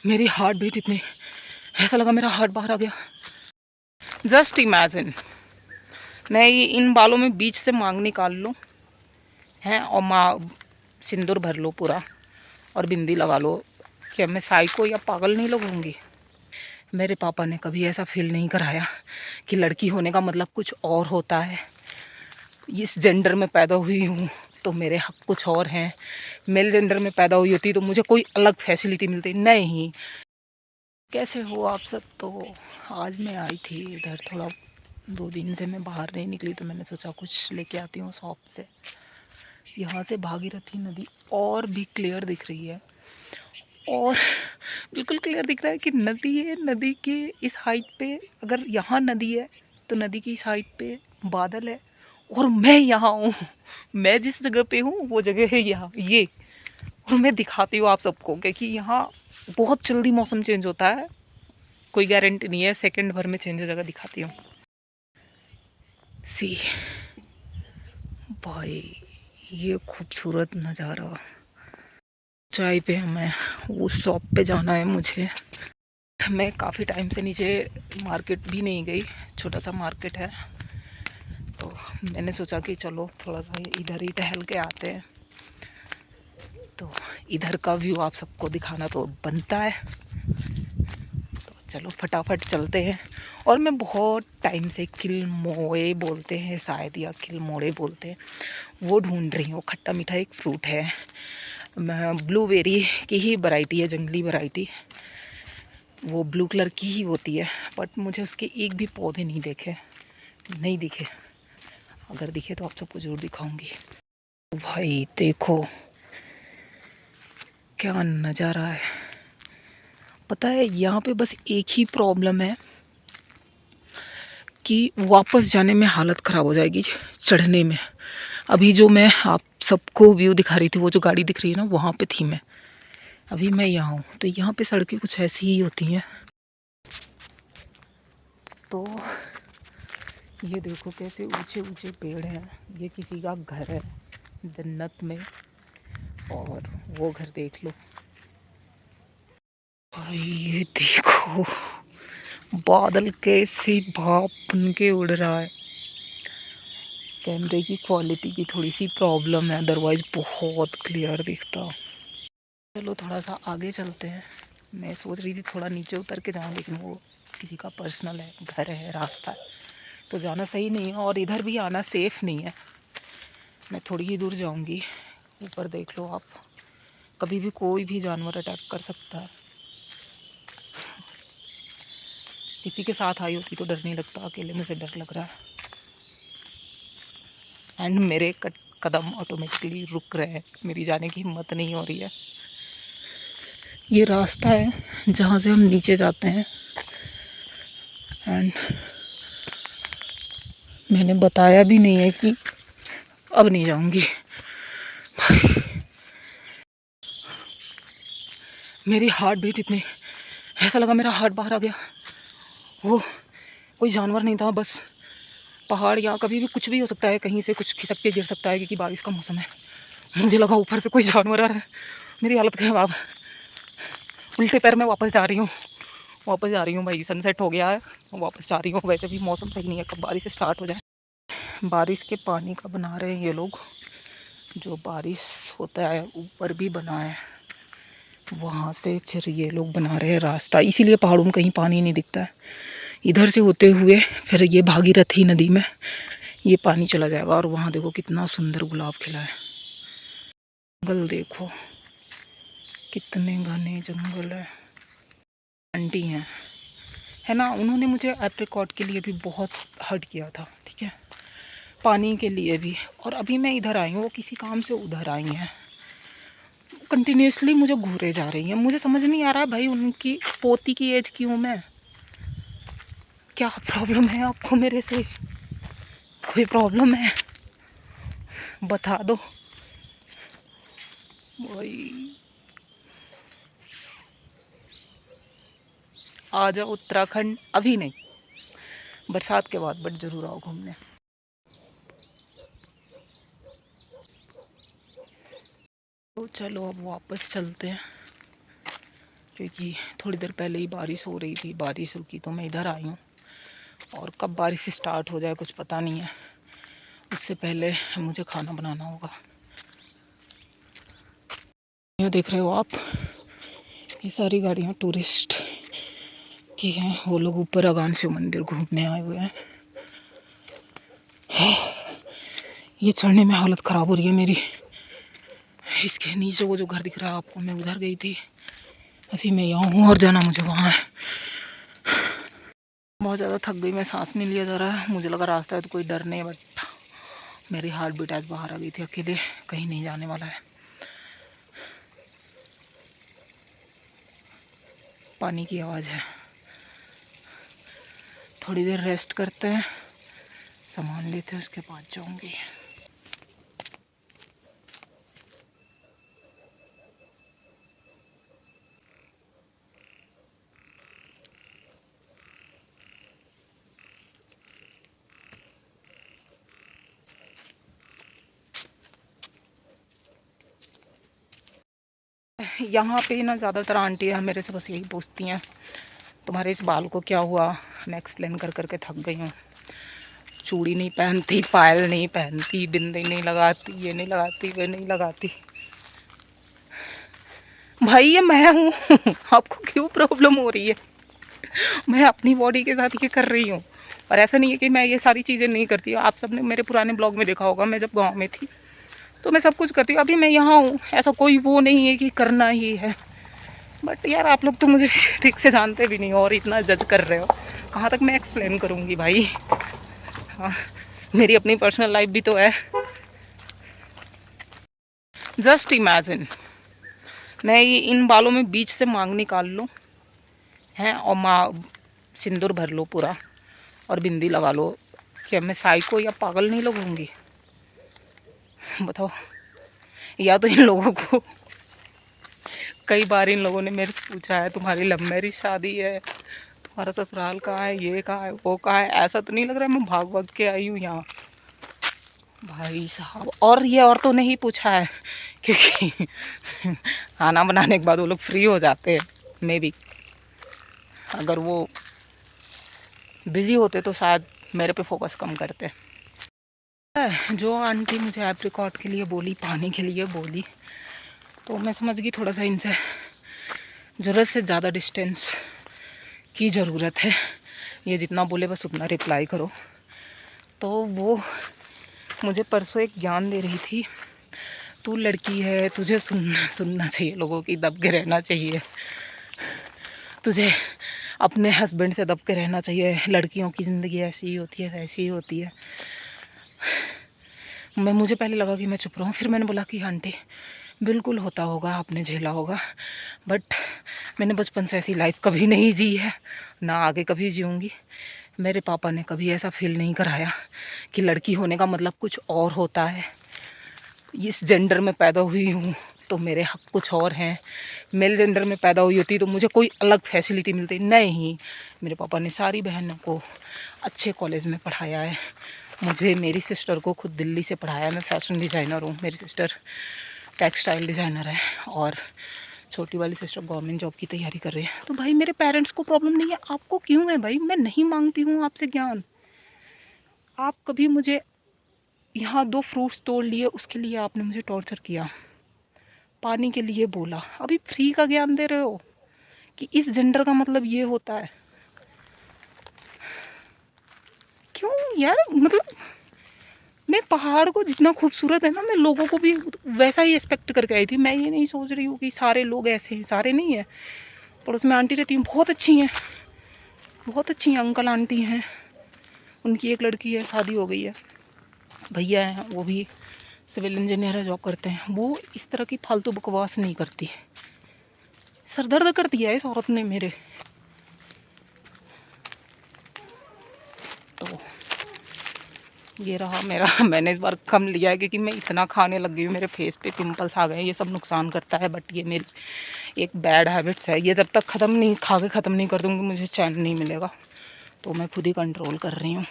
मेरी heart beat इतनी, ऐसा लगा मेरा हार्ट बाहर आ गया। जस्ट इमेजिन, मैं इन बालों में बीच से मांग निकाल लूँ हैं और सिंदूर भर लो पूरा और बिंदी लगा लो, क्या मैं साइको या पागल नहीं लगूंगी? मेरे पापा ने कभी ऐसा फील नहीं कराया कि लड़की होने का मतलब कुछ और होता है। इस जेंडर में पैदा हुई हूँ तो मेरे हक कुछ और हैं। मेल जेंडर में पैदा हुई होती तो मुझे कोई अलग फैसिलिटी मिलती नहीं। कैसे हो आप सब? तो आज मैं आई थी इधर, थोड़ा 2 दिन से मैं बाहर नहीं निकली तो मैंने सोचा कुछ लेके आती हूँ शॉप से। यहाँ से भागीरथी नदी और भी क्लियर दिख रही है, और बिल्कुल क्लियर दिख रहा है कि नदी है। नदी के इस हाइट पे, अगर यहाँ नदी है तो नदी की इस हाइट पे बादल है, और मैं यहाँ हूँ। मैं जिस जगह पे हूँ वो जगह है यहाँ ये। और मैं दिखाती हूँ आप सबको, क्योंकि यहाँ बहुत जल्दी मौसम चेंज होता है, कोई गारंटी नहीं है, सेकंड भर में चेंज हो जाएगा। दिखाती हूँ। सी भाई, ये खूबसूरत नज़ारा। चाय पे हमें उस शॉप पे जाना है मुझे। मैं काफ़ी टाइम से नीचे मार्केट भी नहीं गई, छोटा सा मार्केट है, तो मैंने सोचा कि चलो थोड़ा सा इधर ही टहल के आते हैं। तो इधर का व्यू आप सबको दिखाना तो बनता है, तो चलो फटाफट चलते हैं। और मैं बहुत टाइम से किलमोए बोलते हैं शायद, या किलमोड़े बोलते हैं, वो ढूंढ रही हूँ। खट्टा मीठा एक फ्रूट है, ब्लूबेरी की ही वैरायटी है, जंगली वैरायटी, वो ब्लू कलर की ही होती है, बट मुझे उसके एक भी पौधे नहीं दिखे। अगर दिखे तो आप सबको जरूर दिखाऊंगी। भाई देखो क्या नज़ारा है। पता है यहाँ पे बस एक ही प्रॉब्लम है कि वापस जाने में हालत ख़राब हो जाएगी, चढ़ने में। अभी जो मैं आप सबको व्यू दिखा रही थी, वो जो गाड़ी दिख रही है ना, वहाँ पे थी मैं। अभी मैं यहाँ हूँ, तो यहाँ पे सड़कें कुछ ऐसी ही होती हैं। तो ये देखो कैसे ऊंचे ऊंचे पेड़ हैं, ये किसी का घर है जन्नत में, और वो घर देख लो भाई। ये देखो बादल कैसे भाप बन के उड़ रहा है। कैमरे की क्वालिटी की थोड़ी सी प्रॉब्लम है, अदरवाइज बहुत क्लियर दिखता। चलो थोड़ा सा आगे चलते हैं। मैं सोच रही थी थोड़ा नीचे उतर के जाऊँ, लेकिन वो किसी का पर्सनल है, घर है, रास्ता है, तो जाना सही नहीं है, और इधर भी आना सेफ़ नहीं है। मैं थोड़ी ही दूर जाऊंगी। ऊपर देख लो आप, कभी भी कोई भी जानवर अटैक कर सकता है। किसी के साथ आई होती तो डर नहीं लगता, अकेले में से डर लग रहा है। एंड मेरे कदम ऑटोमेटिकली रुक रहे हैं, मेरी जाने की हिम्मत नहीं हो रही है। ये रास्ता है जहाँ से हम नीचे जाते हैं, एंड मैंने बताया भी नहीं है कि अब नहीं जाऊंगी। मेरी हार्ट बीट इतनी, ऐसा लगा मेरा हार्ट बाहर आ गया। वो कोई जानवर नहीं था, बस पहाड़, या कभी भी कुछ भी हो सकता है, कहीं से कुछ खिसक के गिर सकता है, क्योंकि बारिश का मौसम है। मुझे लगा ऊपर से कोई जानवर आ रहा है। मेरी हालत खराब। उल्टे पैर में वापस जा रही हूँ भाई, सनसेट हो गया है, वापस जा रही हूँ। वैसे भी मौसम सही नहीं है, कब बारिश स्टार्ट हो जाए। बारिश के पानी का बना रहे हैं ये लोग, जो बारिश होता है ऊपर भी बना है, वहाँ से फिर ये लोग बना रहे हैं रास्ता, इसीलिए पहाड़ों में कहीं पानी नहीं दिखता है। इधर से होते हुए फिर ये भागीरथी नदी में ये पानी चला जाएगा। और वहाँ देखो कितना सुंदर गुलाब खिला है। जंगल देखो कितने घने जंगल है। आंटी हैं, है ना, उन्होंने मुझे एप्रिकॉट के लिए भी बहुत हर्ट किया था, ठीक है, पानी के लिए भी। और अभी मैं इधर आई हूँ, वो किसी काम से उधर आई हैं, कंटिन्यूसली मुझे घूरे जा रही हैं। मुझे समझ नहीं आ रहा भाई, उनकी पोती की एज की हूँ मैं, क्या प्रॉब्लम है आपको मेरे से? कोई प्रॉब्लम है बता दो भाई। आ जाओ उत्तराखंड, अभी नहीं, बरसात के बाद, बट ज़रूर आओ घूमने। तो चलो अब वापस चलते हैं। क्योंकि थोड़ी देर पहले ही बारिश हो रही थी, बारिश रुकी तो मैं इधर आई हूँ। और कब बारिश स्टार्ट हो जाए कुछ पता नहीं है, उससे पहले मुझे खाना बनाना होगा। ये देख रहे हो आप, ये सारी गाड़ियाँ टूरिस्ट की हैं। वो लोग ऊपर अगान शिव मंदिर घूमने आए हुए हैं। ये चढ़ने में हालत ख़राब हो रही है मेरी। इसके नीचे वो जो घर दिख रहा है आपको, मैं उधर गई थी, अभी मैं यहाँ हूँ और जाना मुझे वहाँ है। बहुत ज़्यादा थक गई मैं, सांस नहीं लिया जा रहा है। मुझे लगा रास्ता है तो कोई डर नहीं है, बट मेरी हार्ट बीट आज बाहर आ गई थी। अकेले कहीं नहीं जाने वाला है। पानी की आवाज़ है। थोड़ी देर रेस्ट करते हैं, सामान लेते हैं, उसके बाद जाऊंगी। यहाँ पे ना ज़्यादातर आंटियाँ मेरे से बस यही पूछती हैं, तुम्हारे इस बाल को क्या हुआ। मैं एक्सप्लेन कर करके थक गई हूँ। चूड़ी नहीं पहनती, पायल नहीं पहनती, बिंदी नहीं लगाती, ये नहीं लगाती, वे नहीं लगाती। भाई ये मैं हूँ आपको क्यों प्रॉब्लम हो रही है? मैं अपनी बॉडी के साथ ये कर रही हूँ। और ऐसा नहीं है कि मैं ये सारी चीज़ें नहीं करती। आप सबने मेरे पुराने ब्लॉग में देखा होगा, मैं जब गाँव में थी तो मैं सब कुछ करती हूँ। अभी मैं यहाँ हूँ, ऐसा कोई वो नहीं है कि करना ही है। बट यार आप लोग तो मुझे ठीक से जानते भी नहीं हो और इतना जज कर रहे हो। कहाँ तक मैं एक्सप्लेन करूँगी भाई। हाँ, मेरी अपनी पर्सनल लाइफ भी तो है। जस्ट इमेजिन, मैं ये इन बालों में बीच से मांग निकाल लूँ हैं और सिंदूर भर लो पूरा और बिंदी लगा लो। क्या मैं साइको या पागल नहीं लगूंगी? बताओ। या तो इन लोगों को कई बार इन लोगों ने मेरे से पूछा है, तुम्हारी लव मैरिज शादी है, तुम्हारा ससुराल कहाँ है, ये कहाँ है, वो कहाँ है। ऐसा तो नहीं लग रहा है मैं भाग भाग के आई हूँ यहाँ भाई साहब। और ये और तो नहीं पूछा है, क्योंकि खाना बनाने के बाद वो लोग फ्री हो जाते हैं। मे बी अगर वो बिज़ी होते तो शायद मेरे पे फोकस कम करते। जो आंटी मुझे एप्रिकॉट के लिए बोली, पानी के लिए बोली, तो मैं समझ गई थोड़ा सा इनसे ज़रूरत से ज़्यादा डिस्टेंस की ज़रूरत है। ये जितना बोले बस उतना रिप्लाई करो। तो वो मुझे परसों एक ज्ञान दे रही थी, तू लड़की है, तुझे सुनना चाहिए, लोगों की दब के रहना चाहिए, तुझे अपने हस्बैंड से दब के रहना चाहिए, लड़कियों की ज़िंदगी ऐसी ही होती है, वैसी ही होती है। मुझे पहले लगा कि मैं चुप रहूँ, फिर मैंने बोला कि आंटी बिल्कुल होता होगा, आपने झेला होगा, बट मैंने बचपन से ऐसी लाइफ कभी नहीं जी है, ना आगे कभी जीऊँगी। मेरे पापा ने कभी ऐसा फील नहीं कराया कि लड़की होने का मतलब कुछ और होता है। इस जेंडर में पैदा हुई हूँ तो मेरे हक कुछ और हैं। मेल जेंडर में पैदा हुई होती तो मुझे कोई अलग फैसिलिटी मिलती नहीं। मेरे पापा ने सारी बहनों को अच्छे कॉलेज में पढ़ाया है। मुझे, मेरी सिस्टर को खुद दिल्ली से पढ़ाया। मैं फैशन डिज़ाइनर हूँ, मेरी सिस्टर टेक्सटाइल डिज़ाइनर है और छोटी वाली सिस्टर गवर्नमेंट जॉब की तैयारी कर रही है। तो भाई मेरे पेरेंट्स को प्रॉब्लम नहीं है, आपको क्यों है भाई? मैं नहीं मांगती हूँ आपसे ज्ञान। आप कभी मुझे यहाँ 2 फ्रूट्स तोड़ लिए, उसके लिए आपने मुझे टॉर्चर किया, पानी के लिए बोला, अभी फ्री का ज्ञान दे रहे हो कि इस जेंडर का मतलब ये होता है। क्यों यार? मतलब मैं पहाड़ को जितना खूबसूरत है ना, मैं लोगों को भी वैसा ही एक्सपेक्ट करके आई थी। मैं ये नहीं सोच रही हूँ कि सारे लोग ऐसे हैं, सारे नहीं है। पड़ोस में आंटी रहती हैं, बहुत अच्छी हैं, बहुत अच्छी हैं, अंकल आंटी हैं, उनकी एक लड़की है, शादी हो गई है, भैया हैं, वो भी सिविल इंजीनियर है, जॉब करते हैं। वो इस तरह की फालतू बकवास नहीं करती। सर दर्द कर दिया है इस औरत ने मेरे। तो ये रहा मेरा मैंने इस बार कम लिया है क्योंकि मैं इतना खाने लग गई हूँ, मेरे फेस पे पिंपल्स आ गए हैं। ये सब नुकसान करता है, बट ये मेरी एक बैड हैबिट्स है। ये जब तक ख़त्म नहीं, खा के ख़त्म नहीं कर दूँगी, मुझे चैन नहीं मिलेगा। तो मैं खुद ही कंट्रोल कर रही हूँ।